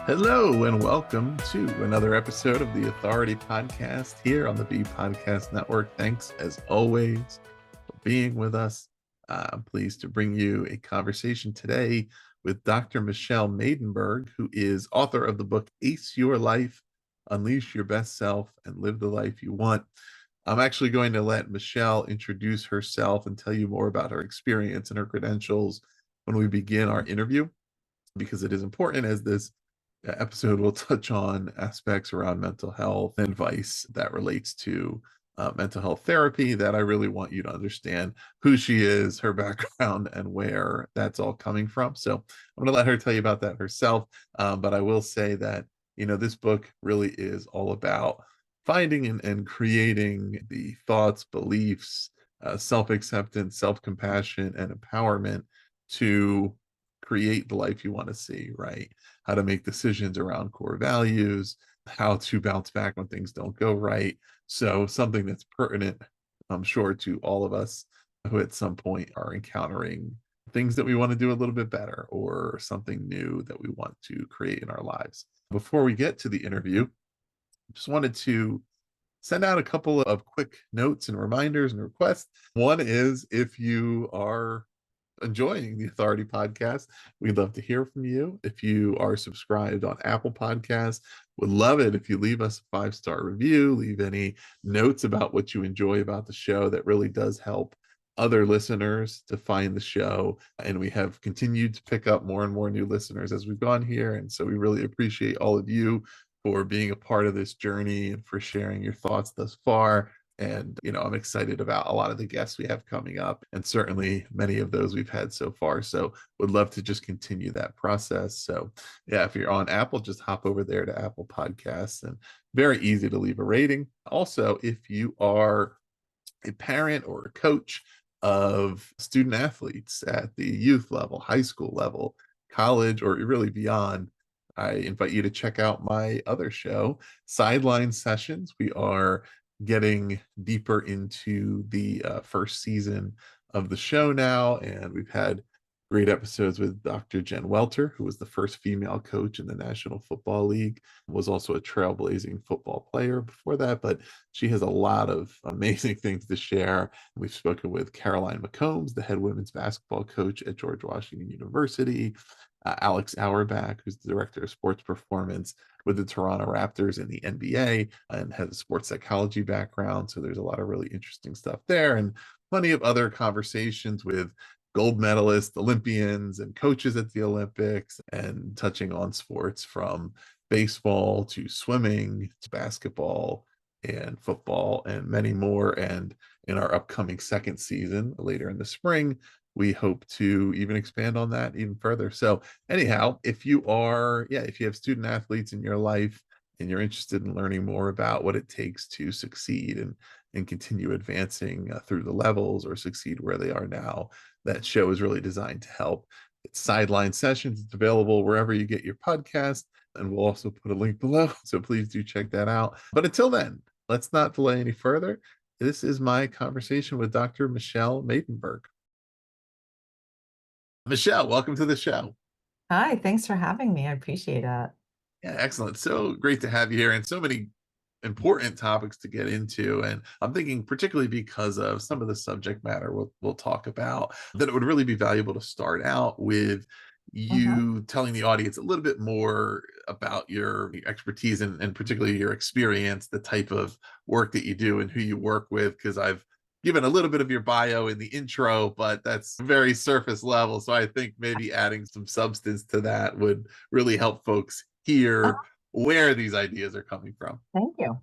Hello and welcome to another episode of the Authority Podcast here on the B Podcast Network. Thanks as always for being with us. I'm pleased to bring you a conversation today with Dr. Michelle Maidenberg, who is author of the book Ace Your Life, Unleash Your Best Self, and Live the Life You Want. I'm actually going to let Michelle introduce herself and tell you more about her experience and her credentials when we begin our interview, because it is important, as this episode will touch on aspects around mental health and advice that relates to mental health therapy, that I really want you to understand who she is, her background, and where that's all coming from. So I'm going to let her tell you about that herself. But I will say that, this book really is all about finding and creating the thoughts, beliefs, self-acceptance, self-compassion, and empowerment to create the life you want to see, right? How to make decisions around core values, how to bounce back when things don't go right. So something that's pertinent, I'm sure, to all of us who at some point are encountering things that we want to do a little bit better, or something new that we want to create in our lives. Before we get to the interview, just wanted to send out a couple of quick notes and reminders and requests. One is, if you are enjoying the Authority Podcast, we'd love to hear from you. If you are subscribed on Apple Podcasts, would love it if you leave us a 5-star review, leave any notes about what you enjoy about the show. That really does help other listeners to find the show. And we have continued to pick up more and more new listeners as we've gone here. And so we really appreciate all of you for being a part of this journey and for sharing your thoughts thus far. And, I'm excited about a lot of the guests we have coming up, and certainly many of those we've had so far. So would love to just continue that process. So yeah, if you're on Apple, just hop over there to Apple Podcasts, and very easy to leave a rating. Also, if you are a parent or a coach of student athletes at the youth level, high school level, college, or really beyond, I invite you to check out my other show, Sideline Sessions. We are getting deeper into the first season of the show now, and we've had great episodes with Dr. Jen Welter, who was the first female coach in the National Football League, was also a trailblazing football player before that, but she has a lot of amazing things to share. We've spoken with Caroline McCombs, the head women's basketball coach at George Washington University, Alex Auerbach, who's the director of sports performance with the Toronto Raptors in the NBA and has a sports psychology background. So there's a lot of really interesting stuff there, and plenty of other conversations with gold medalists, Olympians, and coaches at the Olympics, and touching on sports from baseball to swimming to basketball and football and many more. And in our upcoming second season later in the spring, we hope to even expand on that even further. So anyhow, if you have student athletes in your life and you're interested in learning more about what it takes to succeed and continue advancing through the levels, or succeed where they are now, that show is really designed to help. It's Sideline Sessions. It's available wherever you get your podcast, and we'll also put a link below. So please do check that out. But until then, let's not delay any further. This is my conversation with Dr. Michelle Maidenberg. Michelle, welcome to the show. Hi, thanks for having me. I appreciate it. Yeah, excellent. So great to have you here, and so many important topics to get into. And I'm thinking, particularly because of some of the subject matter we'll talk about, that it would really be valuable to start out with you telling the audience a little bit more about your expertise and particularly your experience, the type of work that you do and who you work with, because I've given a little bit of your bio in the intro, but that's very surface level. So I think maybe adding some substance to that would really help folks hear where these ideas are coming from. Thank you.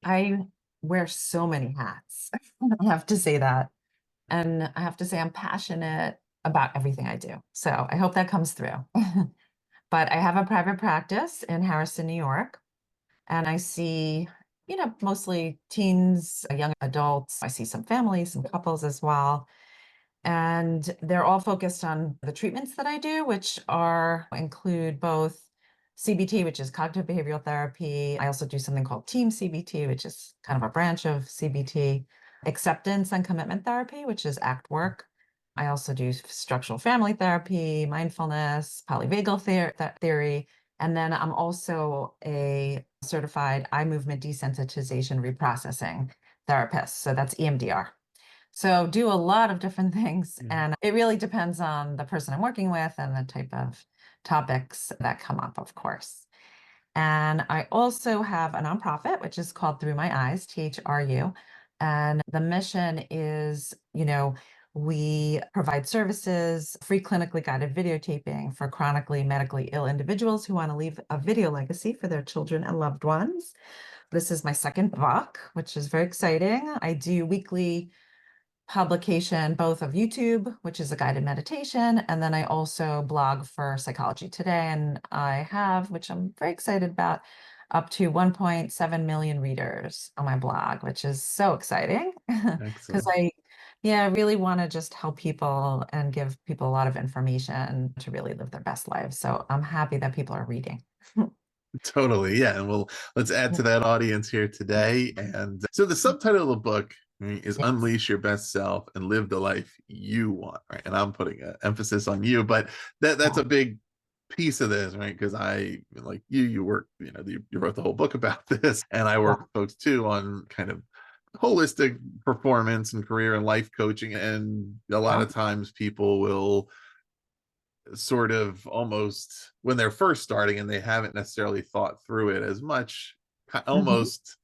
I wear so many hats. I have to say that. And I have to say I'm passionate about everything I do. So I hope that comes through. But I have a private practice in Harrison, New York, and I see, mostly teens, young adults. I see some families, some couples as well. And they're all focused on the treatments that I do, which include both CBT, which is cognitive behavioral therapy. I also do something called team CBT, which is kind of a branch of CBT, acceptance and commitment therapy, which is ACT work. I also do structural family therapy, mindfulness, polyvagal theory, And then I'm also a certified eye movement desensitization reprocessing therapist. So that's EMDR. So do a lot of different things. Mhm. And it really depends on the person I'm working with and the type of topics that come up, of course. And I also have a nonprofit, which is called Thru My Eyes, THRU. And the mission is, we provide services, free clinically guided videotaping for chronically medically ill individuals who want to leave a video legacy for their children and loved ones. This is my second book, which is very exciting. I do weekly publication both of YouTube, which is a guided meditation, and then I also blog for Psychology Today. And I have, which I'm very excited about, up to 1.7 million readers on my blog, which is so exciting because Excellent. I really want to just help people and give people a lot of information to really live their best lives. So I'm happy that people are reading. Totally. Yeah. And let's add to that audience here today. And so the subtitle of the book, right, is Yes. Unleash Your Best Self and Live the Life You Want. Right. And I'm putting an emphasis on you, but that's Yeah. a big piece of this, right? Because like you work, you wrote the whole book about this. And I Yeah. work with folks too on kind of holistic performance and career and life coaching. And a lot Yeah. of times people will sort of almost when they're first starting and they haven't necessarily thought through it as much, Mhm. almost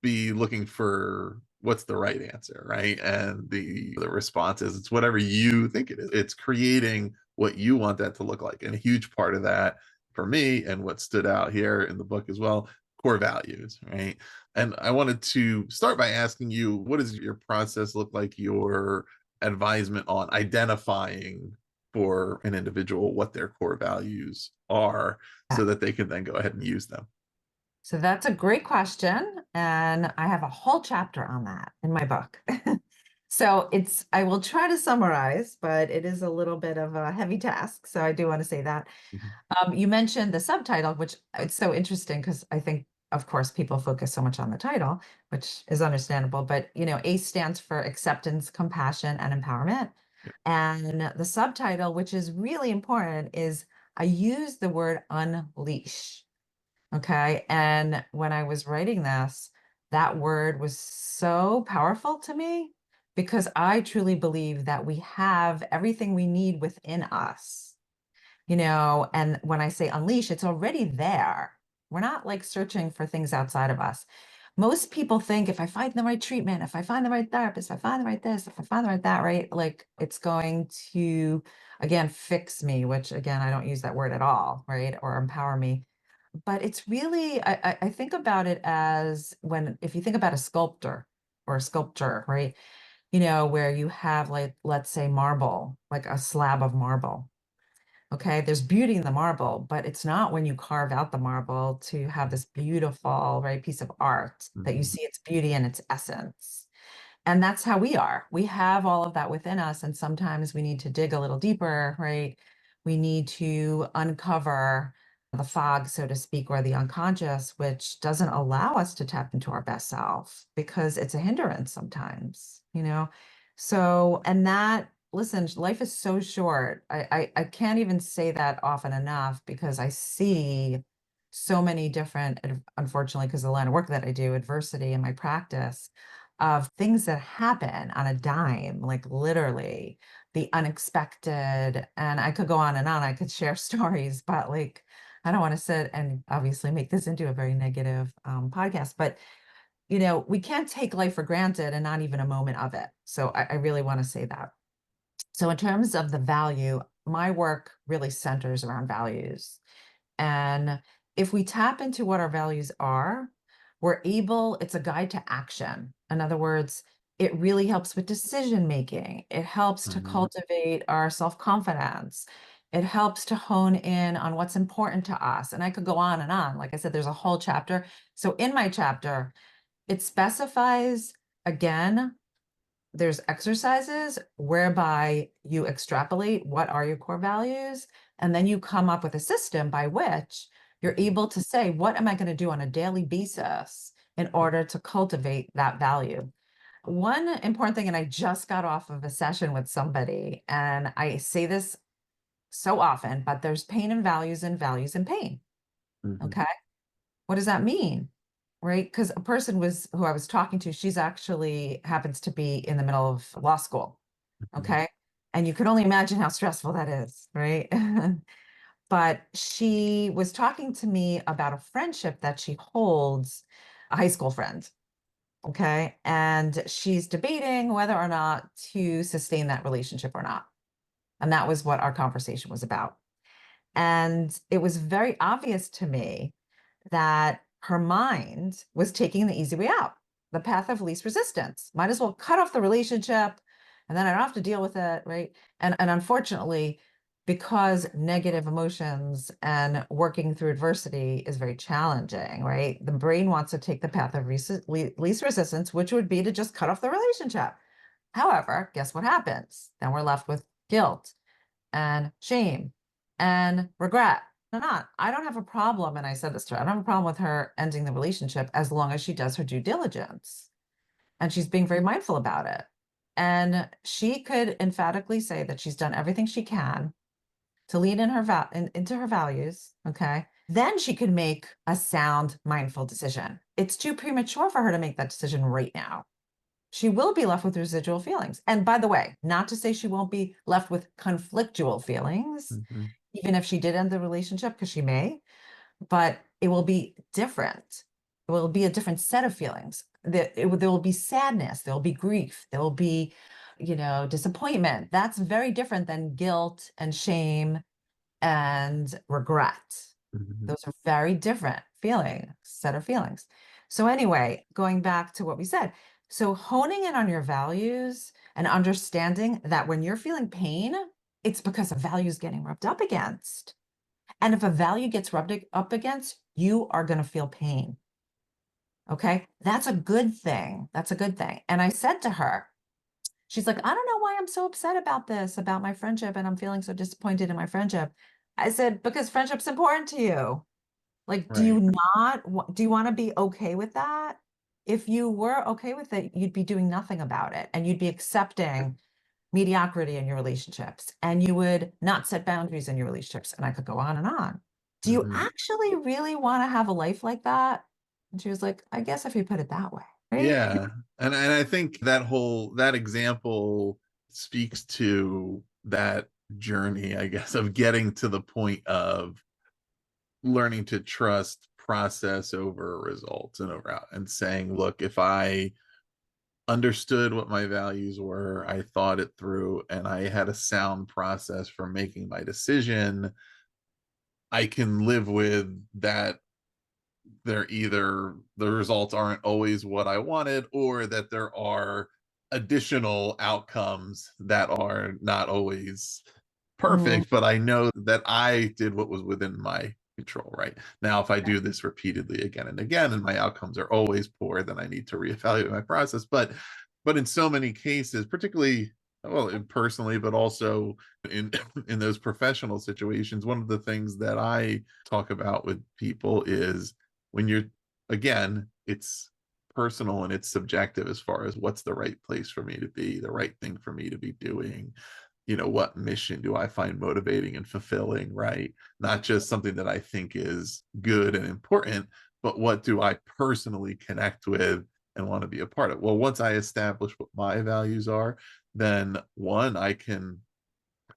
be looking for what's the right answer, right? And the response is it's whatever you think it is. It's creating what you want that to look like. And a huge part of that for me, and what stood out here in the book as well, core values, right? And I wanted to start by asking you, what does your process look like, your advisement on identifying for an individual what their core values are Yeah. so that they can then go ahead and use them? So that's a great question. And I have a whole chapter on that in my book. So I will try to summarize, but it is a little bit of a heavy task. So I do want to say that. Mhm. You mentioned the subtitle, which it's so interesting because I think, of course, people focus so much on the title, which is understandable. But, ACE stands for acceptance, compassion, and empowerment. Yep. And the subtitle, which is really important, is I use the word unleash. Okay. And when I was writing this, that word was so powerful to me because I truly believe that we have everything we need within us, and when I say unleash, it's already there. We're not like searching for things outside of us. Most people think if I find the right treatment, if I find the right therapist, if I find the right this, if I find the right that, right, like it's going to, again, fix me, which again, I don't use that word at all, right, or empower me. But it's really, I think about it as if you think about a sculptor or a sculpture, right, where you have like, let's say marble, like a slab of marble. Okay, there's beauty in the marble, but it's not when you carve out the marble to have this beautiful, right, piece of art that you Mhm. see its beauty and its essence. And that's how we are. We have all of that within us. And sometimes we need to dig a little deeper, right? We need to uncover the fog, so to speak, or the unconscious, which doesn't allow us to tap into our best self because it's a hindrance sometimes. So, and that, listen, life is so short. I can't even say that often enough because I see so many different, unfortunately, because of the line of work that I do, adversity in my practice of things that happen on a dime, like literally the unexpected. And I could go on and on. I could share stories, but like, I don't want to sit and obviously make this into a very negative podcast. But, we can't take life for granted and not even a moment of it. So I really want to say that. So, in terms of the value, my work really centers around values. And if we tap into what our values are, it's a guide to action. In other words, it really helps with decision making. It helps to Mhm. cultivate our self confidence. It helps to hone in on what's important to us. And I could go on and on. Like I said, there's a whole chapter. So in my chapter, it specifies again there's exercises whereby you extrapolate what are your core values, and then you come up with a system by which you're Mhm. able to say, what am I going to do on a daily basis in order to cultivate that value? One important thing, and I just got off of a session with somebody, and I say this so often, but there's pain and values and pain. Mhm. Okay. What does that mean? Right? Because a person was who I was talking to, she's actually happens to be in the middle of law school. Mhm. Okay. And you can only imagine how stressful that is, right? But she was talking to me about a friendship that she holds, a high school friend. Okay. And she's debating whether or not to sustain that relationship or not. And that was what our conversation was about. And it was very obvious to me that her mind was taking the easy way out, the path of least resistance. Might as well cut off the relationship and then I don't have to deal with it, right? And unfortunately, because negative emotions and working through adversity is very challenging, right? The brain wants to take the path of least resistance, which would be to just cut off the relationship. However, guess what happens? Then we're left with guilt and shame and regret. No, not. I don't have a problem. And I said this to her. I don't have a problem with her ending the relationship as long as she does her due diligence. And she's being very mindful about it. And she could emphatically say that she's done everything she can to lean in into her values. Okay. Then she could make a sound, mindful decision. It's too premature for her to make that decision right now. She will be left with residual feelings. And by the way, not to say she won't be left with conflictual feelings, Mhm. even if she did end the relationship, because she may, but it will be different. It will be a different set of feelings. There will be sadness, there will be grief, there will be, disappointment. That's very different than guilt and shame and regret. Mhm. Those are very different set of feelings. So anyway, going back to what we said, so honing in on your values and understanding that when you're feeling pain, it's because a value is getting rubbed up against. And if a value gets rubbed up against, you are going to feel pain. Okay. That's a good thing. That's a good thing. And I said to her, she's like, I don't know why I'm so upset about this, about my friendship, and I'm feeling so disappointed in my friendship. I said, because friendship's important to you. Like, Right. do you want to be okay with that? If you were okay with it, you'd be doing nothing about it and you'd be accepting mediocrity in your relationships and you would not set boundaries in your relationships. And I could go on and on. Do you Mhm. actually really want to have a life like that? And she was like, I guess if you put it that way, right? Yeah. And I think that example speaks to that journey, I guess, of getting to the point of learning to trust process over results and over out and saying, look, if I understood what my values were, I thought it through, and I had a sound process for making my decision, I can live with that. They're either the results aren't always what I wanted, or that there are additional outcomes that are not always Mm, perfect, but I know that I did what was within my control, right? Now, if I do this repeatedly again and again, and my outcomes are always poor, then I need to reevaluate my process. But in so many cases, particularly well, personally, but also in in those professional situations, one of the things that I talk about with people is when you're again, it's personal and it's subjective as far as what's the right place for me to be, the right thing for me to be doing, what mission do I find motivating and fulfilling, right? Not just something that I think is good and important, but what do I personally connect with and want to be a part of? Well, once I establish what my values are, then one, I can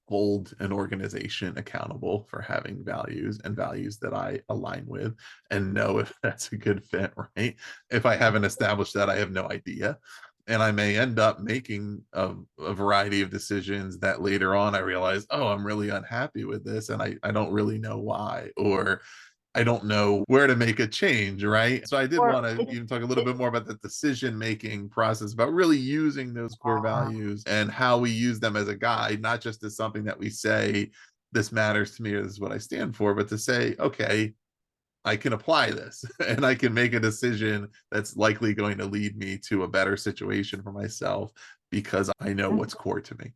hold an organization accountable for having values and values that I align with and know if that's a good fit, right? If I haven't established that, I have no idea. And I may end up making a variety of decisions that later on I realize, oh, I'm really unhappy with this and I don't really know why, or I don't know where to make a change, right? So I did or want to it, even talk a little it, bit more about the decision making process, about really using those core values and how we use them as a guide, not just as something that we say, this matters to me or this is what I stand for, but to say, okay, I can apply this and I can make a decision that's likely going to lead me to a better situation for myself because I know what's core to me.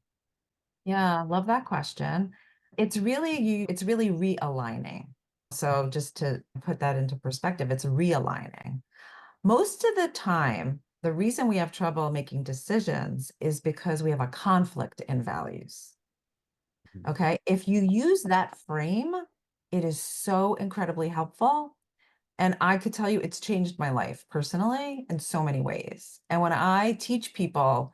yeah, love that question. It's really realigning. So just to put that into perspective, it's realigning. Most of the time, the reason we have trouble making decisions is because we have a conflict in values. Mhm. Okay. If you use that frame, It is so incredibly helpful. And I could tell you it's changed my life personally in so many ways. And when I teach people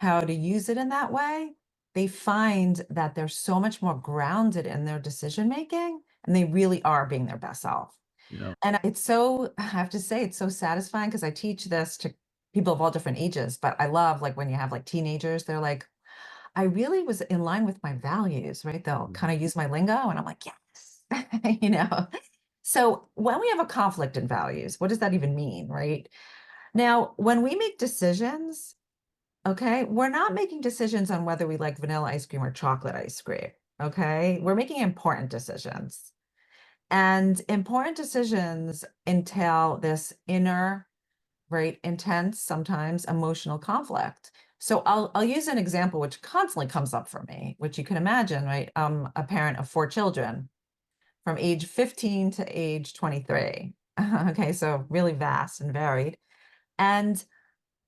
how to use it in that way, they find that they're so much more grounded in their decision making and they really are being their best self. Yeah. And it's so, I have to say, it's so satisfying because I teach this to people of all different ages. But I love like when you have like teenagers, they're like, I really was in line with my values, right? They'll Mhm. kind of use my lingo and I'm like, yes, you know. So when we have a conflict in values, what does that even mean, right? Now, when we make decisions, okay, we're not making decisions on whether we like vanilla ice cream or chocolate ice cream, okay? We're making important decisions. And important decisions entail this inner, right, intense, sometimes emotional conflict. So I'll use an example which constantly comes up for me, which you can imagine, right? I'm a parent of 4 children from age 15 to age 23. Okay, so really vast and varied. And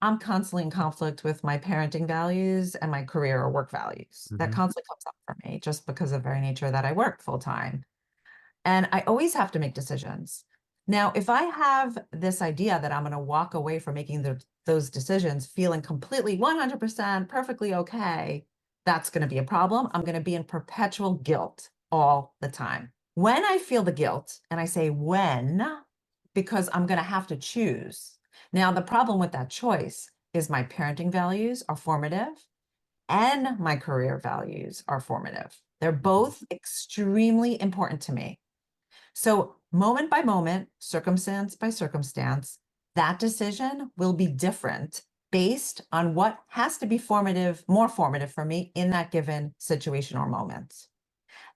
I'm constantly in conflict with my parenting values and my career or work values. That Mhm. constantly comes up for me just because of the very nature that I work full time. And I always have to make decisions. Now, if I have this idea that I'm going to walk away from making those decisions feeling completely 100% perfectly okay, that's going to be a problem. I'm going to be in perpetual guilt all the time. When I feel the guilt, and I say when, because I'm going to have to choose. Now, the problem with that choice is my parenting values are formative and my career values are formative. They're Mhm. both extremely important to me. So, moment by moment, circumstance by circumstance, that decision will be different based on what has to be formative, more formative for me in that given situation or moment.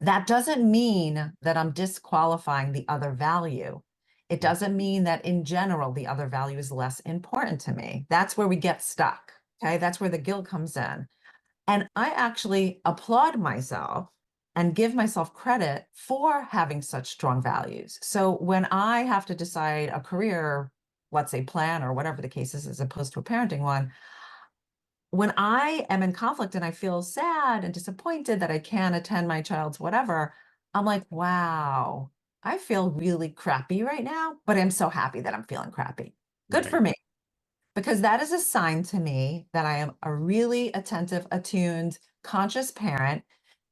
That doesn't mean that I'm disqualifying the other value. It doesn't mean that in general, the other value is less important to me. That's where we get stuck. Okay. That's where the guilt comes in. And I actually applaud myself and give myself credit for having such strong values. So when I have to decide a career, let's say plan or whatever the case is, as opposed to a parenting one, when I am in conflict and I feel sad and disappointed that I can't attend my child's whatever, I'm like, wow, I feel really crappy right now, but I'm so happy that I'm feeling crappy. Good Right. for me because that is a sign to me that I am a really attentive, attuned, conscious parent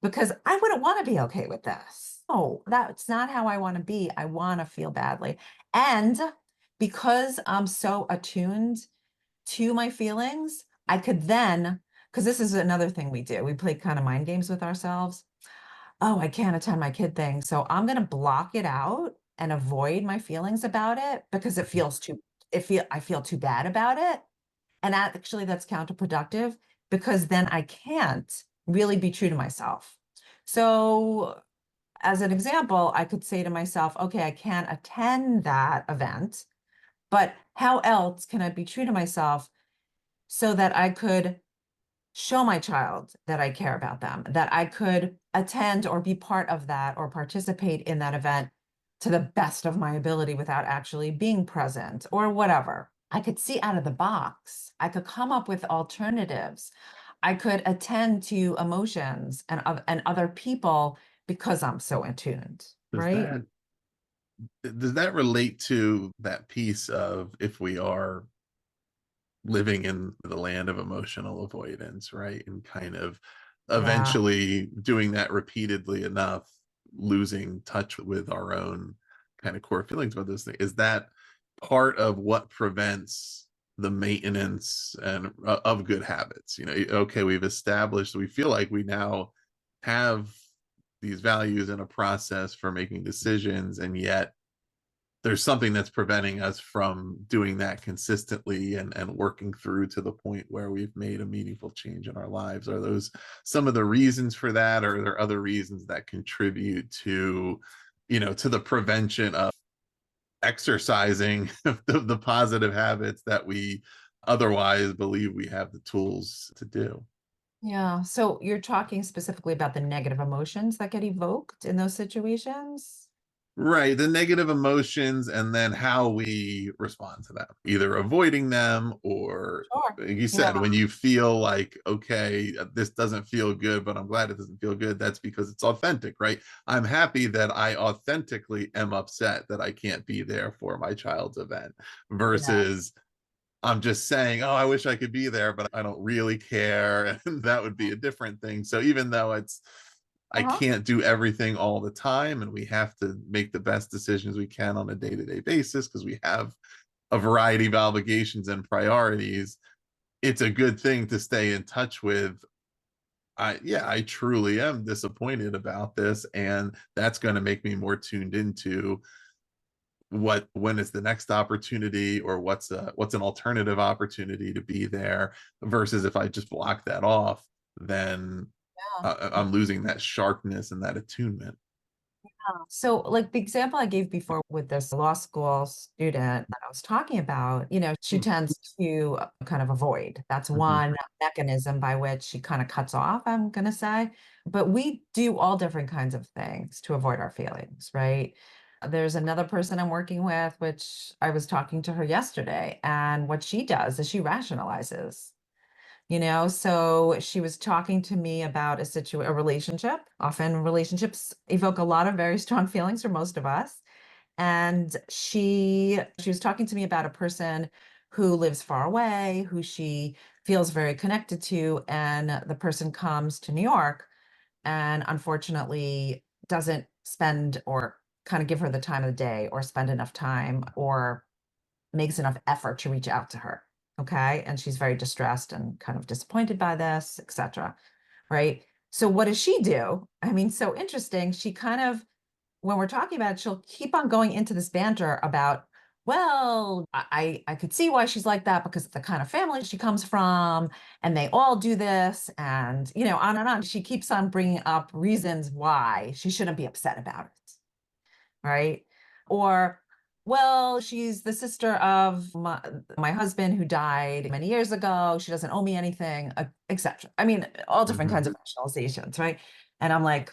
because I wouldn't want to be okay with this. No, that's not how I want to be. I want to feel badly. And because I'm so attuned to my feelings, I could then, because this is another thing we do, we play kind of mind games with ourselves. Oh, I can't attend my kid thing. So I'm going to block it out and avoid my feelings about it because it Mhm. feels too, I feel too bad about it. And actually, that's counterproductive because then I can't really be true to myself. So, as an example, I could say to myself, okay, I can't attend that event, but how else can I be true to myself so that I could show my child that I care about them, that I could attend or be part of that or participate in that event to the best of my ability without actually being present or whatever. I could see out of the box. I could come up with alternatives. I could attend to emotions and other people because I'm so attuned, Does right? that relate to that piece of if we are living in the land of emotional avoidance, right? And kind of Yeah. eventually doing that repeatedly enough, losing touch with our own kind of core feelings about this thing. Is that part of what prevents the maintenance and of good habits? You know, okay, we've established, we feel like we now have these values and a process for making decisions, and yet there's something that's preventing us from doing that consistently and working through to the point where we've made a meaningful change in our lives. Are those some of the reasons for that, or are there other reasons that contribute to, to the prevention of exercising the positive habits that we otherwise believe we have the tools to do? Yeah. So you're talking specifically about the negative emotions that get evoked in those situations? Right, the negative emotions and then how we respond to them, either avoiding them or Sure. like you Yeah. said, when you feel like, okay, this doesn't feel good, but I'm glad it doesn't feel good, that's because it's authentic, right? I'm happy that I authentically am upset that I can't be there for my child's event Yeah. versus I'm just saying, oh, I wish I could be there, but I don't really care. And that would be a different thing. So even though I Uh-huh. can't do everything all the time, and we have to make the best decisions we can on a day to day basis because we have a variety of obligations and priorities. It's a good thing to stay in touch with. Yeah, I truly am disappointed about this, and that's going to make me more tuned into when is the next opportunity or what's an alternative opportunity to be there versus if I just block that off, then Yeah. I'm losing that sharpness and that attunement. So, like the example I gave before with this law school student that I was talking about, she Hmm. tends to kind of avoid. That's Hmm. one mechanism by which she kind of cuts off, I'm going to say. But we do all different kinds of things to avoid our feelings, right? There's another person I'm working with, which I was talking to her yesterday, and what she does is she rationalizes. So she was talking to me about a relationship. Often relationships evoke a lot of very strong feelings for most of us. And she was talking to me about a person who lives far away, who she feels very connected to, and the person comes to New York and unfortunately doesn't spend or kind of give her the time of the day or spend enough time or makes enough effort to reach out to her. Okay. And she's very distressed and kind of disappointed by this, etc. Right. So what does she do? I mean, so interesting. She kind of, when we're talking about it, she'll keep on going into this banter about, well, I could see why she's like that because of the kind of family she comes from, and they all do this, and on and on. She keeps on bringing up reasons why she shouldn't be upset about it, right? Or, well, she's the sister of my husband who died many years ago. She doesn't owe me anything, etc. I mean, all different Hmm. kinds of rationalizations, right? And I'm like,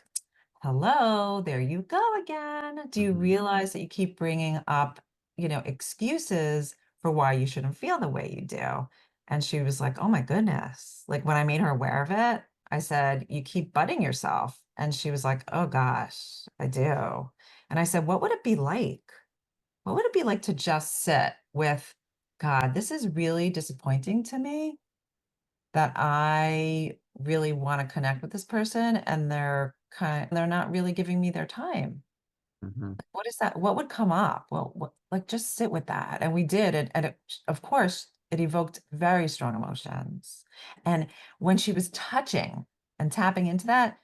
hello, there you go again. Do you Hmm. realize that you keep bringing up, excuses for why you shouldn't feel the way you do? And she was like, oh my goodness. Like when I made her aware of it, I said, you keep butting yourself. And she was like, oh gosh, I do. And I said, what would it be like? What would it be like to just sit with, God, this is really disappointing to me that I really want to connect with this person and they're not really giving me their time. Hmm. What is that? What would come up? Well, like just sit with that. And we did. And of course, it evoked very strong emotions. And when she was touching and tapping into that,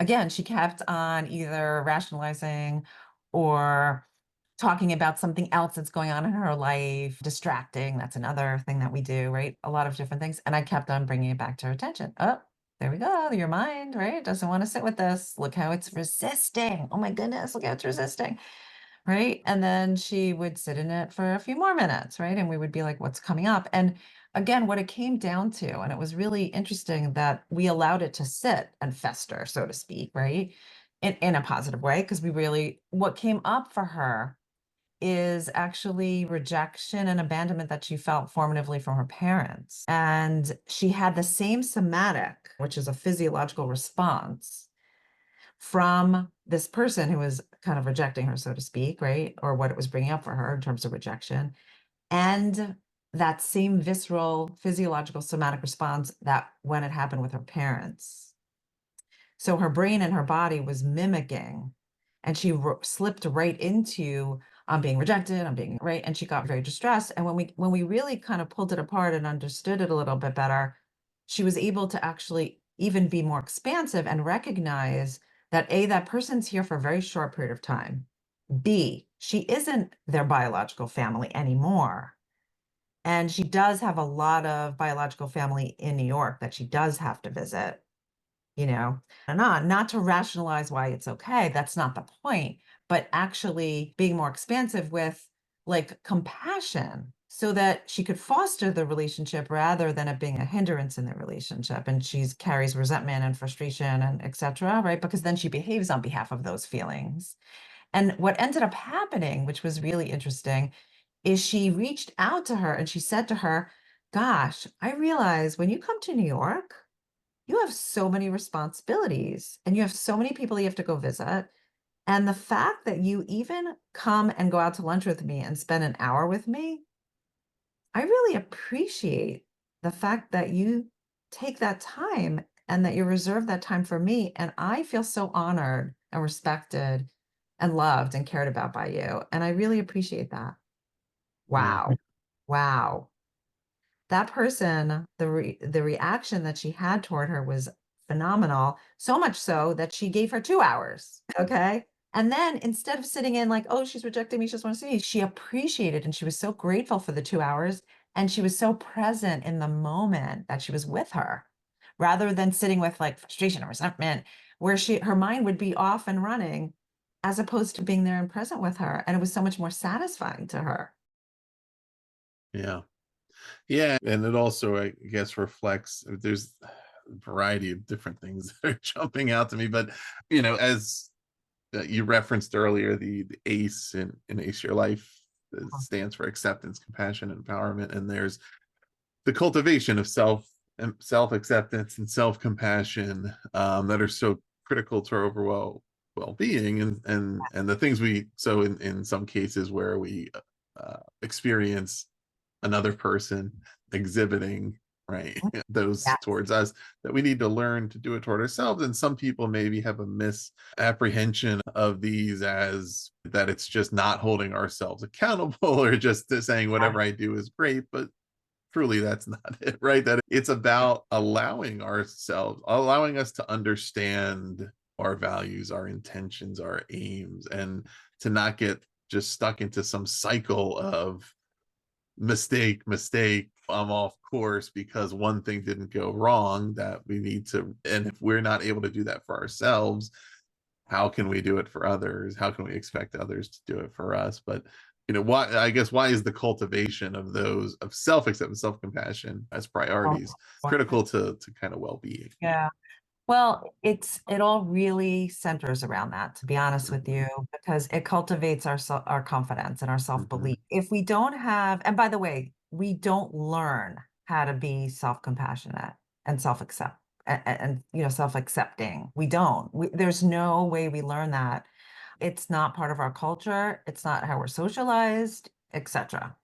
again, she kept on either rationalizing or talking about something else that's going on in her life, distracting. That's another thing that we do, right? A lot of different things. And I kept on bringing it back to her attention. Oh, there we go. Your mind, right? Doesn't want to sit with this. Look how it's resisting. Oh my goodness, look how it's resisting. Right. And then she would sit in it for a few more minutes. Right. And we would be like, what's coming up? And again, what it came down to, and it was really interesting that we allowed it to sit and fester, so to speak, right? In a positive way, because what came up for her is actually rejection and abandonment that she felt formatively from her parents. And she had the same somatic, which is a physiological response from this person who was kind of rejecting her, so to speak, right? Or what it was bringing up for her in terms of rejection. And that same visceral physiological somatic response that when it happened with her parents. So her brain and her body was mimicking, and she slipped right into I'm being rejected, I'm being right, and she got very distressed. And when we really kind of pulled it apart and understood it a little bit better, she was able to actually even be more expansive and recognize that A, that person's here for a very short period of time. B, she isn't their biological family anymore. And she does have a lot of biological family in New York that she does have to visit, and on, not to rationalize why it's okay. That's not the point, but actually being more expansive with like compassion so that she could foster the relationship rather than it being a hindrance in the relationship. And she carries resentment and frustration and etc. Right? Because then she behaves on behalf of those feelings. And what ended up happening, which was really interesting, is she reached out to her and she said to her, "Gosh, I realize when you come to New York, you have so many responsibilities and you have so many people you have to go visit. And the fact that you even come and go out to lunch with me and spend an hour with me, I really appreciate the fact that you take that time and that you reserve that time for me. And I feel so honored and respected and loved and cared about by you. And I really appreciate that." Yeah. Wow. Wow. That person, the reaction that she had toward her was phenomenal, so much so that she gave her 2 hours, okay? And then instead of sitting in like, "Oh, she's rejecting me, she just wants to see me," she appreciated and she was so grateful for the 2 hours, and she was so present in the moment that she was with her, rather than sitting with, like, frustration or resentment, where her mind would be off and running, as opposed to being there and present with her, and it was so much more satisfying to her. Yeah. Yeah, and it also, I guess, reflects there's a variety of different things that are jumping out to me, but, as you referenced earlier, the ACE in ACE Your Life stands for acceptance, compassion, and empowerment, and there's the cultivation of self-acceptance and self-compassion, that are so critical to our overall well-being, and the things in some cases where we experience another person exhibiting, right, those Yes. towards us, that we need to learn to do it toward ourselves. And some people maybe have a misapprehension of these as that it's just not holding ourselves accountable or just saying whatever I do is great, but truly that's not it, right? That it's about allowing us to understand our values, our intentions, our aims, and to not get just stuck into some cycle of mistake, I'm off course because one thing didn't go wrong. That we need to, and if we're not able to do that for ourselves, how can we do it for others? How can we expect others to do it for us? But why is the cultivation of those of self-acceptance, self-compassion as priorities critical to kind of well-being? Yeah. Well, it all really centers around that, to be honest with Mhm, you, because it cultivates our confidence and our self-belief. mhm, If we don't have, and by the way, we don't learn how to be self-compassionate and self-accepting. We don't. There's no way we learn that. It's not part of our culture. It's not how we're socialized, etc.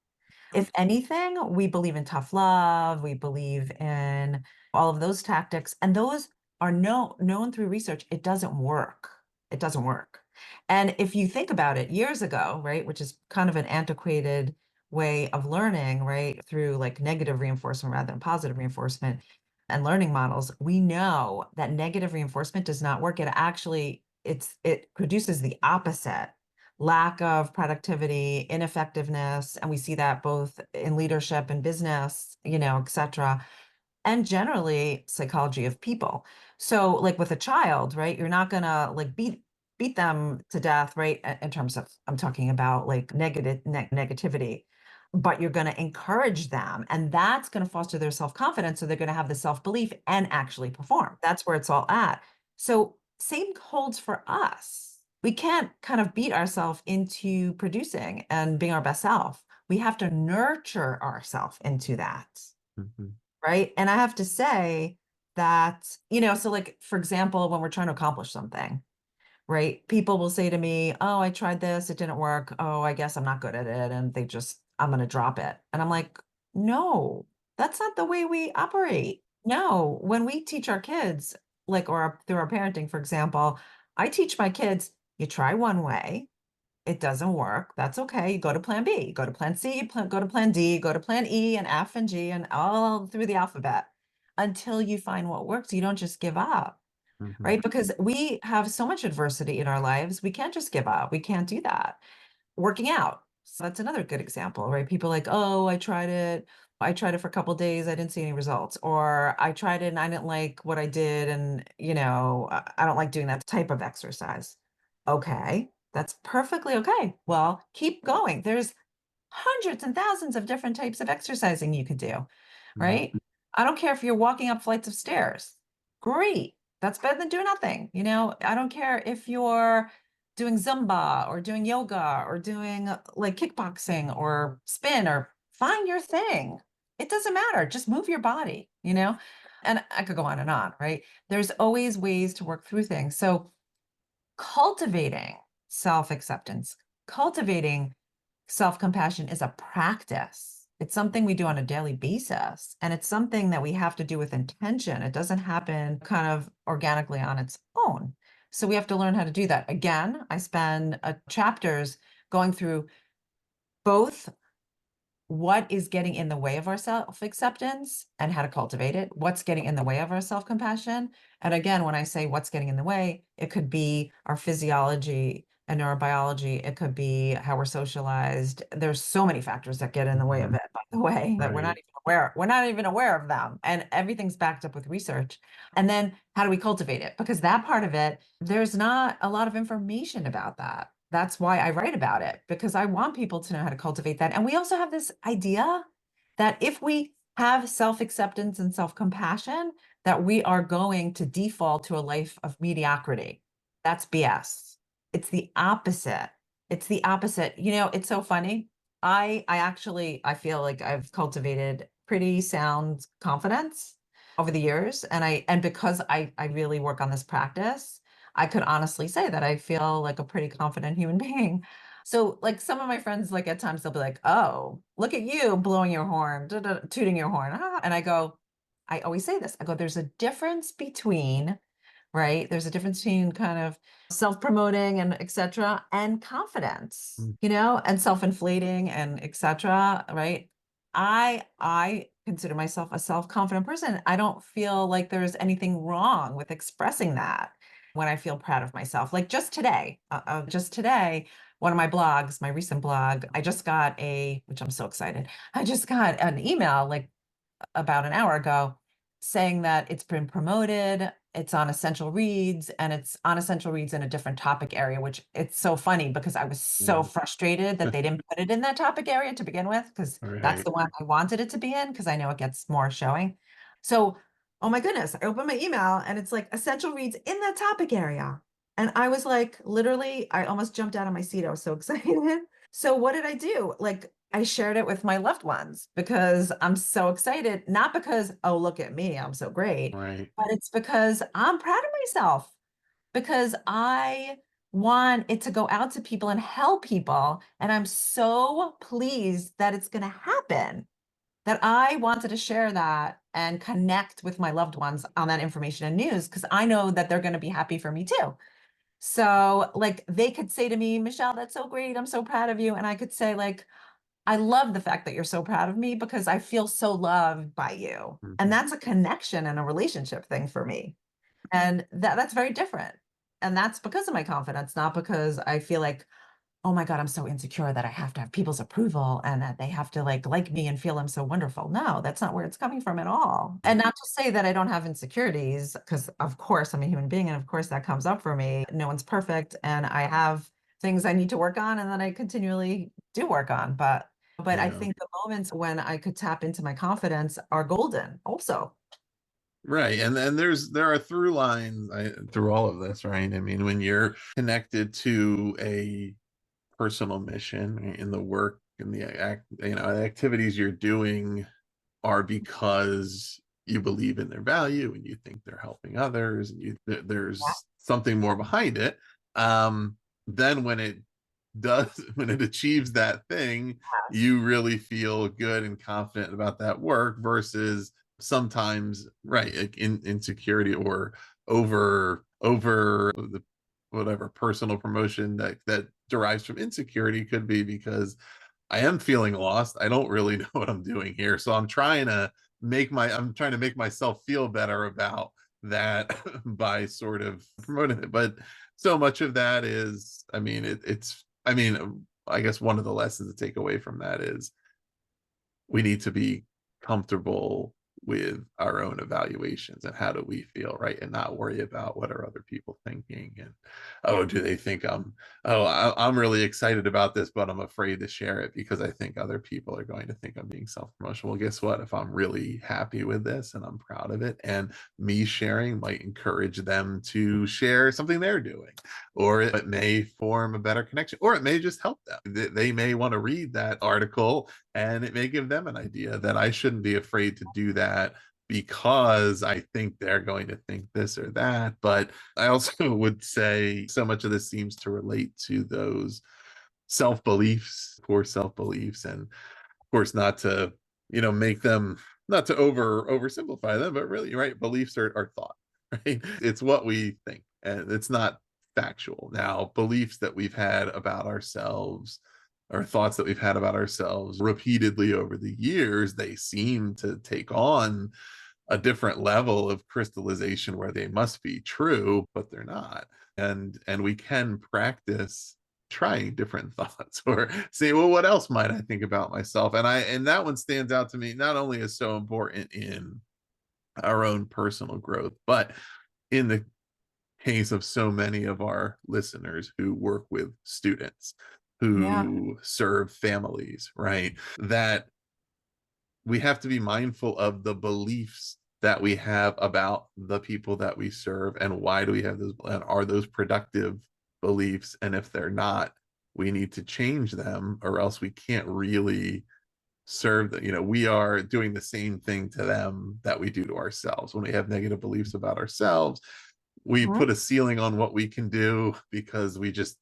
If anything, we believe in tough love, we believe in all of those tactics, and those are known through research. It doesn't work. It doesn't work. And if you think about it, years ago, right, which is kind of an antiquated way of learning, right, through like negative reinforcement rather than positive reinforcement and learning models, we know that negative reinforcement does not work. It produces the opposite: lack of productivity, ineffectiveness, and we see that both in leadership and business, etc., and generally psychology of people. So, like with a child, right? You're not gonna like beat them to death, right? In terms of, I'm talking about like negativity, but you're going to encourage them, and that's going to foster their self-confidence, so they're going to have the self-belief and actually perform. That's where it's all at. So same holds for us. We can't kind of beat ourselves into producing and being our best self. We have to nurture ourselves into that. mhm, Right? And I have to say that, so like, for example, when we're trying to accomplish something, right? People will say to me, "Oh, I tried this, it didn't work. Oh, I guess I'm not good at it." And I'm going to drop it. And I'm like, no, that's not the way we operate. No, when we teach our kids, like, or through our parenting, for example, I teach my kids, you try one way, it doesn't work. That's okay. You go to plan B, you go to plan C, go to plan D, go to plan E and F and G and all through the alphabet until you find what works. You don't just give up, mhm. right? Because we have so much adversity in our lives. We can't just give up. We can't do that. Working out. So that's another good example, right? People like, "Oh, I tried it. I tried it for a couple days. I didn't see any results." Or "I tried it and I didn't like what I did. And, I don't like doing that type of exercise." Okay, that's perfectly okay. Well, keep going. There's hundreds and thousands of different types of exercising you could do, Mhm. right? I don't care if you're walking up flights of stairs. Great. That's better than doing nothing. I don't care if you're doing Zumba or doing yoga or doing like kickboxing or spin or find your thing. It doesn't matter. Just move your body, you know? And I could go on, right? There's always ways to work through things. So cultivating self-acceptance, cultivating self-compassion is a practice. It's something we do on a daily basis, and it's something that we have to do with intention. It doesn't happen kind of organically on its own. So we have to learn how to do that. Again, I spend chapters going through both what is getting in the way of our self-acceptance and how to cultivate it, what's getting in the way of our self-compassion. And again, when I say what's getting in the way, it could be our physiology and neurobiology, it could be how we're socialized. There's so many factors that get in the way of Mhm. it, by the way, that Right. we're not even aware of them. And everything's backed up with research. And then how do we cultivate it? Because that part of it, there's not a lot of information about that. That's why I write about it, because I want people to know how to cultivate that. And we also have this idea that if we have self-acceptance and self-compassion, that we are going to default to a life of mediocrity. That's BS. It's the opposite. It's the opposite. You know, it's so funny. I feel like I've cultivated pretty sound confidence over the years. And because I really work on this practice, I could honestly say that I feel like a pretty confident human being. So like some of my friends, like at times they'll be like, "Oh, look at you blowing your horn, tooting your horn." Ah. And I go, I always say this. I go, there's a difference between, right? There's a difference between kind of self-promoting and etc. and confidence, Mm. you know, and self-inflating and etc. Right? I consider myself a self-confident person. I don't feel like there's anything wrong with expressing that when I feel proud of myself. Like just today, one of my blogs, my recent blog, which I'm so excited. I just got an email like about an hour ago saying that it's been promoted, it's on essential reads, and it's on essential reads in a different topic area, which it's so funny because I was so Yeah. frustrated that they didn't put it in that topic area to begin with, because that's Right. the one I wanted it to be in, because I know it gets more showing. So, oh my goodness, I opened my email and it's like essential reads in that topic area. And I was like, literally, I almost jumped out of my seat. I was so excited. So what did I do? Like I shared it with my loved ones because I'm so excited, not because, oh, look at me, I'm so great, Right. but it's because I'm proud of myself, because I want it to go out to people and help people. And I'm so pleased that it's going to happen, that I wanted to share that and connect with my loved ones on that information and news, because I know that they're going to be happy for me too. So, like, they could say to me, Michelle, that's so great. I'm so proud of you. And I could say, like, I love the fact that you're so proud of me because I feel so loved by you. And Mhm. that's a connection and a relationship thing for me. And that's very different. And that's because of my confidence, not because I feel like, oh my God, I'm so insecure that I have to have people's approval and that they have to like me and feel I'm so wonderful. No, that's not where it's coming from at all. And not to say that I don't have insecurities, because of course I'm a human being and of course that comes up for me. No one's perfect and I have things I need to work on and that I continually do work on. But I Yeah. think the moments when I could tap into my confidence are golden also. Right. And there are through lines through all of this, right? I mean, when you're connected to a personal mission right, in the work and the activities you're doing are because you believe in their value and you think they're helping others and Yeah. there's something more behind it. Then when it does when it achieves that thing, Yes. you really feel good and confident about that work versus sometimes right like insecurity or over the whatever personal promotion that derives from insecurity could be because I am feeling lost. I don't really know what I'm doing here. So I'm trying to make myself feel better about that by sort of promoting it. But so much of that is, I mean, I guess one of the lessons to take away from that is we need to be comfortable with our own evaluations and how do we feel, right? And not worry about what are other people thinking and oh, do they think Oh, I'm really excited about this, but I'm afraid to share it because I think other people are going to think I'm being self-promotional. Well, guess what? If I'm really happy with this and I'm proud of it, and me sharing might encourage them to share something they're doing, or it may form a better connection, or it may just help them. They may want to read that article and it may give them an idea that I shouldn't be afraid to do that because I think they're going to think this or that. But I also would say so much of this seems to relate to those self beliefs, poor self beliefs, and of course, not to make them, not to oversimplify them, but really, right? Beliefs are thought, right? It's what we think, and it's not factual. Now, beliefs that we've had about ourselves, or thoughts that we've had about ourselves repeatedly over the years, they seem to take on a different level of crystallization where they must be true, but they're not. And we can practice trying different thoughts or say, well, what else might I think about myself? And that one stands out to me not only as so important in our own personal growth, but in the case of so many of our listeners who work with students, Yeah. who serve families, right? That we have to be mindful of the beliefs that we have about the people that we serve, and why do we have those, and are those productive beliefs, and if they're not, we need to change them, or else we can't really serve that. We are doing the same thing to them that we do to ourselves. When we have negative beliefs about ourselves, we Mhm. put a ceiling on what we can do because we just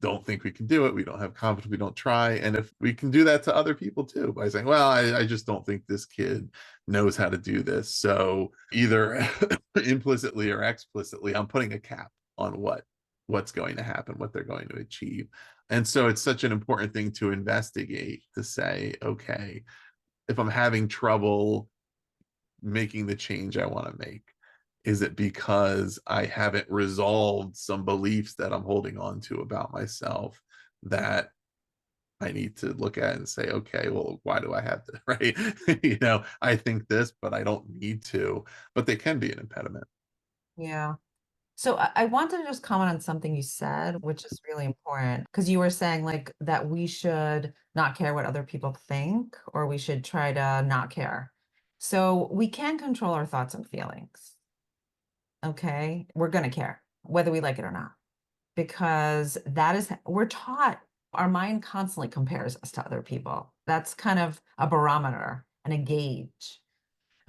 don't think we can do it. We don't have confidence. We don't try. And if we can do that to other people too, by saying, well, I just don't think this kid knows how to do this. So either implicitly or explicitly, I'm putting a cap on what's going to happen, what they're going to achieve. And so it's such an important thing to investigate, to say, okay, if I'm having trouble making the change I want to make, is it because I haven't resolved some beliefs that I'm holding on to about myself that I need to look at and say, okay, well, why do I have to, right? I think this, but I don't need to, but they can be an impediment. Yeah. So I wanted to just comment on something you said, which is really important, because you were saying like that we should not care what other people think, or we should try to not care. So we can control our thoughts and feelings. Okay. We're going to care whether we like it or not, because that is, we're taught, our mind constantly compares us to other people. That's kind of a barometer and a gauge.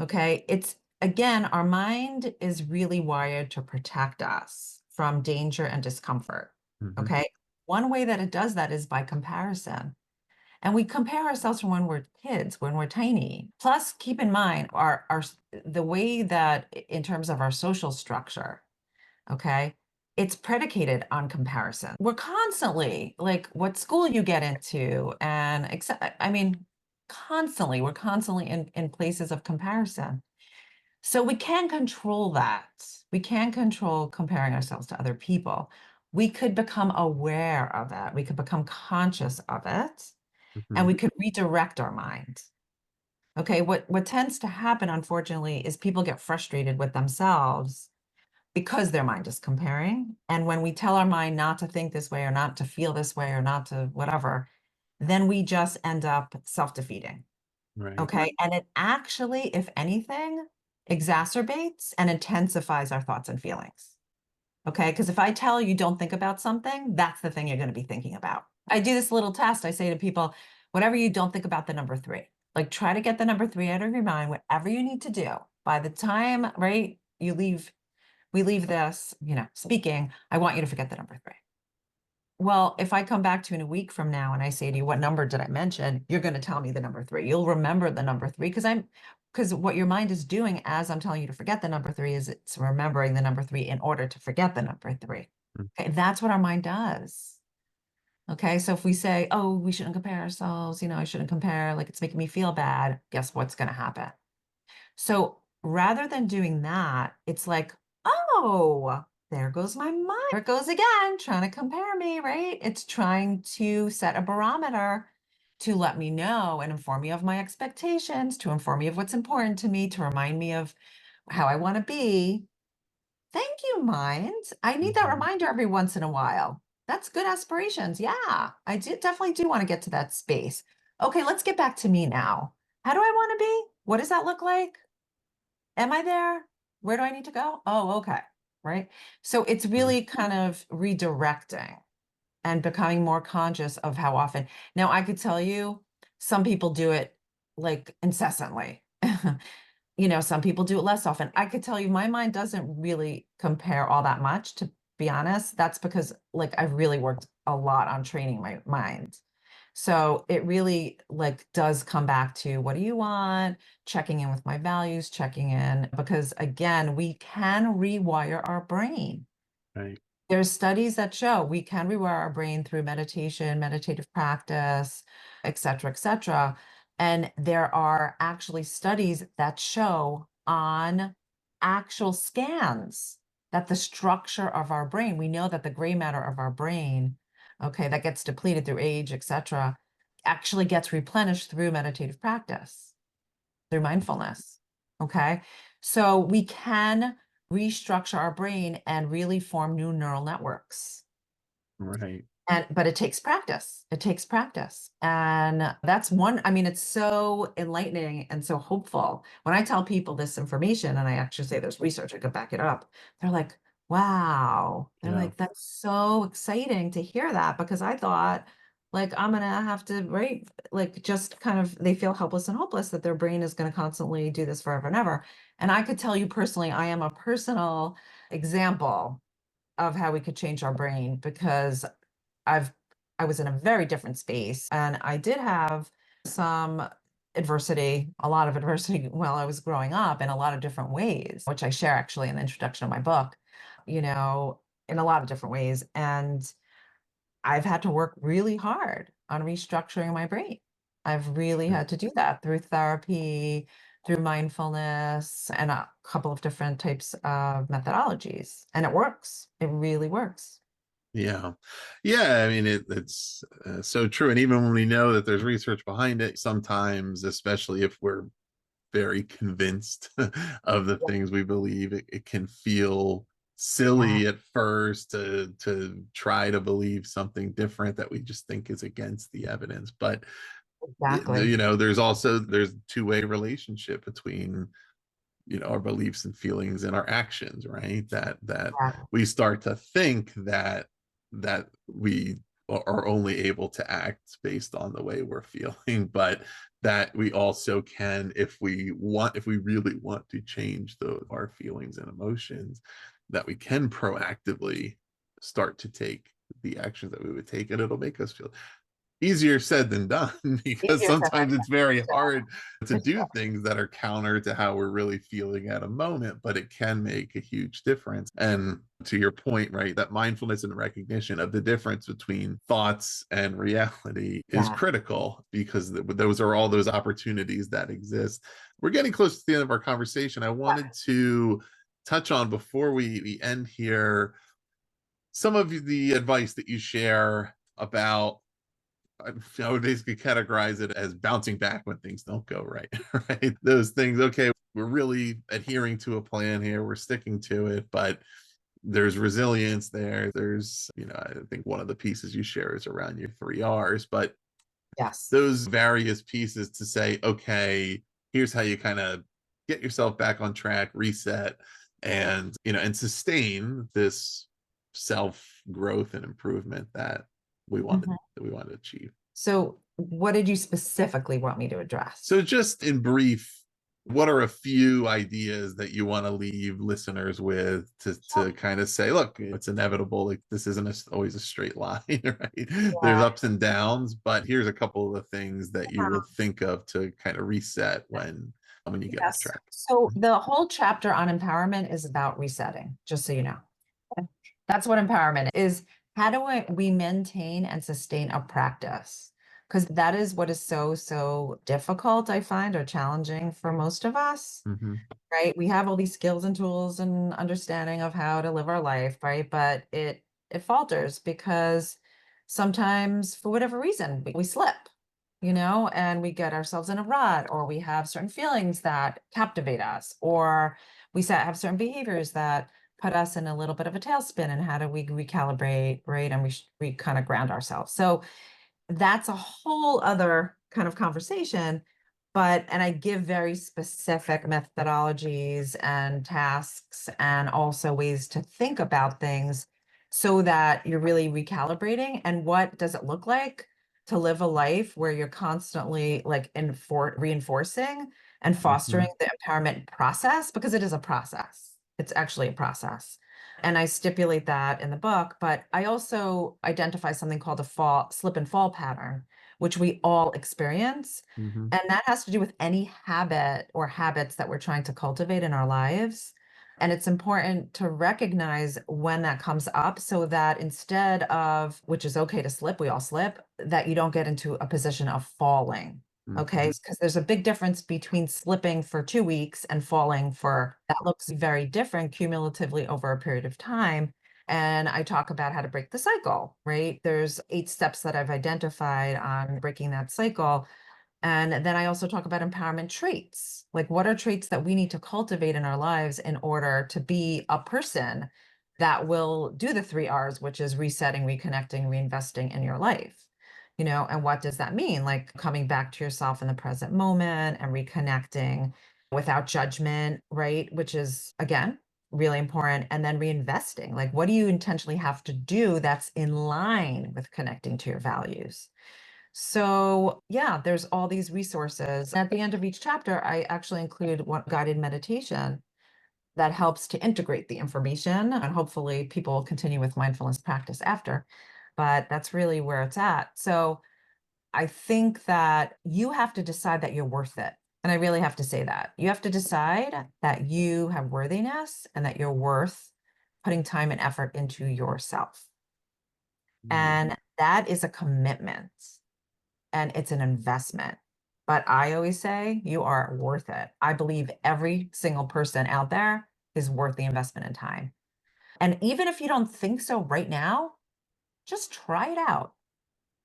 Okay. It's again, our mind is really wired to protect us from danger and discomfort. Mhm. Okay. One way that it does that is by comparison. And we compare ourselves from when we're kids, when we're tiny. Plus, keep in mind the way that in terms of our social structure, okay, it's predicated on comparison. We're constantly like what school you get into, and except I mean, constantly, we're constantly in places of comparison. So we can control that. We can control comparing ourselves to other people. We could become aware of it. We could become conscious of it, and Mhm. we could redirect our mind. Okay, what tends to happen, unfortunately, is people get frustrated with themselves because their mind is comparing. And when we tell our mind not to think this way or not to feel this way or not to whatever, then we just end up self-defeating. Right. Okay. And it actually, if anything, exacerbates and intensifies our thoughts and feelings. Okay. Because if I tell you don't think about something, that's the thing you're going to be thinking about. I do this little test. I say to people, whatever you don't think about the number three, like try to get the number three out of your mind, whatever you need to do. By the time, right, we leave this, speaking, I want you to forget the number three. Well, if I come back to you in a week from now and I say to you, what number did I mention? You're going to tell me the number three. You'll remember the number three because what your mind is doing as I'm telling you to forget the number three is it's remembering the number three in order to forget the number three. Mm. Okay. That's what our mind does. Okay. So if we say, oh, we shouldn't compare ourselves, I shouldn't compare, like it's making me feel bad, guess what's going to happen? So rather than doing that, it's like, oh, there goes my mind. There it goes again, trying to compare me, right? It's trying to set a barometer to let me know and inform me of my expectations, to inform me of what's important to me, to remind me of how I want to be. Thank you, mind. I need that Mhm. reminder every once in a while. That's good aspirations. Yeah, I definitely do want to get to that space. Okay, let's get back to me now. How do I want to be? What does that look like? Am I there? Where do I need to go? Oh, okay. Right. So it's Mhm. really kind of redirecting and becoming more conscious of how often. Now, I could tell you some people do it like incessantly. Some people do it less often. I could tell you my mind doesn't really compare all that much, to be honest. That's because like I've really worked a lot on training my mind. So it really like does come back to what do you want? Checking in with my values, checking in because again, we can rewire our brain. Right. There's studies that show we can rewire our brain through meditation, meditative practice, et cetera, et cetera. And there are actually studies that show on actual scans that the structure of our brain, we know that the gray matter of our brain, okay, that gets depleted through age, et cetera, actually gets replenished through meditative practice, through mindfulness. Okay. So we can restructure our brain and really form new neural networks. Right. But it takes practice. It takes practice. And that's one, I mean, it's so enlightening and so hopeful. When I tell people this information and I actually say there's research, I could back it up. They're like, wow. They're Yeah. like, that's so exciting to hear that because I thought like I'm gonna have to, right? Like just kind of they feel helpless and hopeless that their brain is gonna constantly do this forever and ever. And I could tell you personally, I am a personal example of how we could change our brain because I've I was in a very different space and I did have some adversity, a lot of adversity while I was growing up in a lot of different ways, which I share actually in the introduction of my book, you know, in a lot of different ways. And I've had to work really hard on restructuring my brain. I've really Mm. had to do that through therapy, through mindfulness, and a couple of different types of methodologies. And it works. It really works. Yeah. Yeah. I mean, it's so true. And even when we know that there's research behind it, sometimes, especially if we're very convinced of the things we believe, it can feel Yeah, silly at first to try to believe something different that we just think is against the evidence. But exactly. there's two-way relationship between our beliefs and feelings and our actions, right? That Yeah. we start to think that we are only able to act based on the way we're feeling, but that we also can, if we really want to change our feelings and emotions, that we can proactively start to take the actions that we would take, and it'll make us feel easier said than done because Easier said sometimes than it's very done, hard to for do sure. things that are counter to how we're really feeling at a moment, but it can make a huge difference. And to your point, right, that mindfulness and recognition of the difference between thoughts and reality is Yeah. critical because those are all those opportunities that exist. We're getting close to the end of our conversation. I wanted to touch on, before we end here, some of the advice that you share about, I would basically categorize it as bouncing back when things don't go right. Right? Those things, okay, we're really adhering to a plan here, we're sticking to it, but there's resilience there. There's, I think one of the pieces you share is around your 3 R's, but Yes. those various pieces to say, okay, here's how you kind of get yourself back on track, reset, and sustain this self growth and improvement Mhm. that we want to achieve. So, what did you specifically want me to So, address? just in brief, what are a few ideas that you want to leave listeners with to Sure. kind of say, look, it's inevitable. Like, this isn't always a straight line, right? There's Yeah. ups and downs, but here's a couple of the things that you will think of to kind of reset when you get off Yes. track. So the whole chapter on empowerment is about resetting, just so you know. That's what empowerment is. How do we maintain and sustain a practice? Because that is what is so, so difficult, I find, or challenging for most of us, Mm-hmm. right? We have all these skills and tools and understanding of how to live our life, right? But it falters because sometimes for whatever reason we slip, and we get ourselves in a rut, or we have certain feelings that captivate us, or have certain behaviors that put us in a little bit of a tailspin, and how do we recalibrate, right? And we kind of ground ourselves. So that's a whole other kind of conversation. And I give very specific methodologies and tasks and also ways to think about things so that you're really recalibrating. And what does it look like to live a life where you're constantly like reinforcing and Hmm. fostering the empowerment process? Because it is a process. It's actually a process. And I stipulate that in the book, but I also identify something called a slip and fall pattern, which we all experience. Hmm. And that has to do with any habit or habits that we're trying to cultivate in our lives. And it's important to recognize when that comes up so that instead of, which is okay to slip, we all slip, that you don't get into a position of falling. Okay. Hmm. Because there's a big difference between slipping for 2 weeks and falling for that looks very different cumulatively over a period of time. And I talk about how to break the cycle, right? There's 8 steps that I've identified on breaking that cycle. And then I also talk about empowerment traits. Like, what are traits that we need to cultivate in our lives in order to be a person that will do the 3 R's, which is resetting, reconnecting, reinvesting in your life? And what does that mean? Like coming back to yourself in the present moment and reconnecting without judgment, right? Which is, again, really important. And then reinvesting. Like, what do you intentionally have to do that's in line with connecting to your values? So, yeah, there's all these resources. At the end of each chapter, I actually include one guided meditation that helps to integrate the information. And hopefully, people will continue with mindfulness practice after. But that's really where it's at. So, I think that you have to decide that you're worth it. And I really have to say that. You have to decide that you have worthiness and that you're worth putting time and effort into yourself. And that is a commitment and it's an investment. But I always say you are worth it. I believe every single person out there is worth the investment in time. And even if you don't think so right now, just try it out.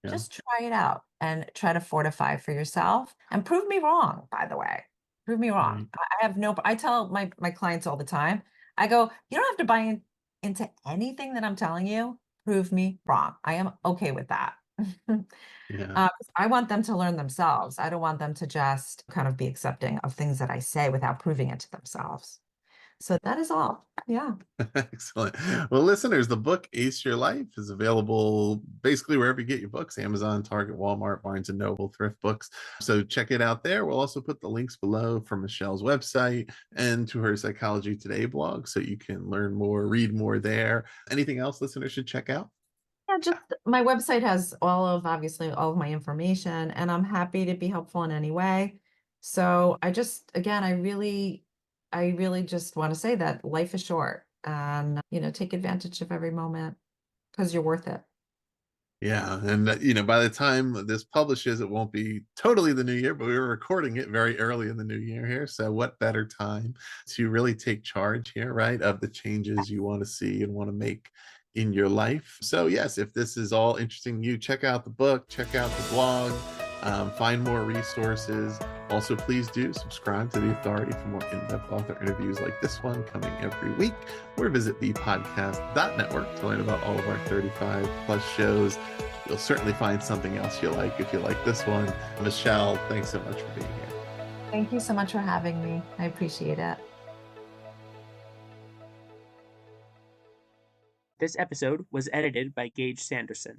Yeah. Just try it out and try to fortify for yourself and prove me wrong, by the way. Prove me wrong. Right. I have no, I tell my clients all the time, I go, you don't have to buy into anything that I'm telling you. Prove me wrong. I am okay with that. Yeah. 'Cause I want them to learn themselves. I don't want them to just kind of be accepting of things that I say without proving it to themselves. So that is all. Yeah. Excellent. Well, listeners, the book Ace Your Life is available basically wherever you get your books: Amazon, Target, Walmart, Barnes and Noble, Thrift Books. So check it out there. We'll also put the links below from Michelle's website and to her Psychology Today blog so you can learn more, read more there. Anything else listeners should check out? Yeah, just my website has obviously all of my information, and I'm happy to be helpful in any way. So I just, again, I really just want to say that life is short and, take advantage of every moment because you're worth it. Yeah, and by the time this publishes, it won't be totally the new year, but we were recording it very early in the new year here. So, what better time to really take charge here, right, of the changes you want to see and want to make in your life? So, yes, if this is all interesting to you, check out the book, check out the blog, find more resources. Also, please do subscribe to The Authority for more in-depth author interviews like this one coming every week, or visit thepodcast.network to learn about all of our 35 plus shows. You'll certainly find something else you like if you like this one. Michelle, thanks so much for being here. Thank you so much for having me. I appreciate it. This episode was edited by Gage Sanderson.